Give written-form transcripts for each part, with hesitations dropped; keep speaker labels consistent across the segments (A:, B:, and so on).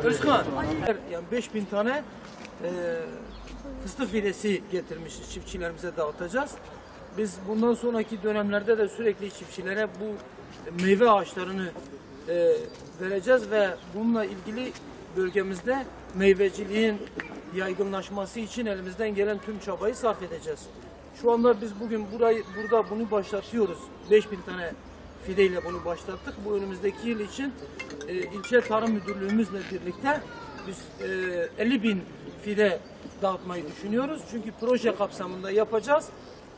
A: Özkan, yani 5000 tane fıstık fidesi getirmiş çiftçilerimize dağıtacağız. Biz bundan sonraki dönemlerde de sürekli çiftçilere bu meyve ağaçlarını vereceğiz ve bununla ilgili bölgemizde meyveciliğin yaygınlaşması için elimizden gelen tüm çabayı sarf edeceğiz. Şu anda biz bugün burada bunu başlatıyoruz. 5000 tane fideyle bunu başlattık. Bu önümüzdeki yıl için ilçe tarım müdürlüğümüzle birlikte biz 50.000 fide dağıtmayı düşünüyoruz. Çünkü proje kapsamında yapacağız.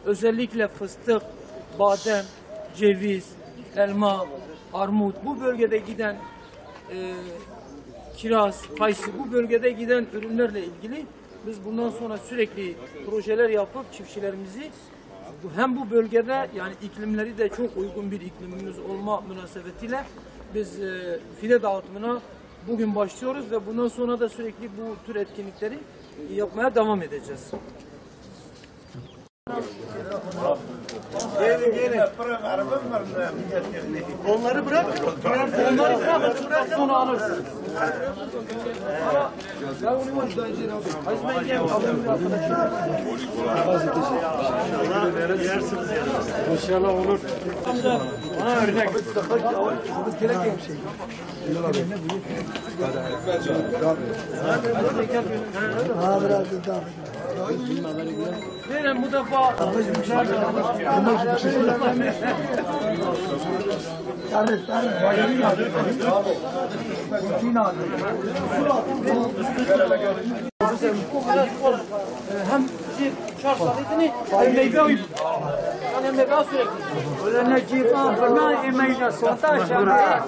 A: Özellikle fıstık, badem, ceviz, elma, armut, bu bölgede giden kiraz, kayısı, bu bölgede giden ürünlerle ilgili biz bundan sonra sürekli projeler yapıp çiftçilerimizi hem bu bölgede, yani iklimleri de çok uygun bir iklimimiz olma münasebetiyle biz fide dağıtımına bugün başlıyoruz ve bundan sonra da sürekli bu tür etkinlikleri yapmaya devam edeceğiz.
B: Onları bırak.
A: Onları bırak, sonra alırsın.
B: İnşallah olur.
A: Bana örnek. Verin bu defa. Hem şartlarını hem meyve uyup hem meyve sürekli.
B: Öyle ne cipan fırına emeğine sonta aşağıya.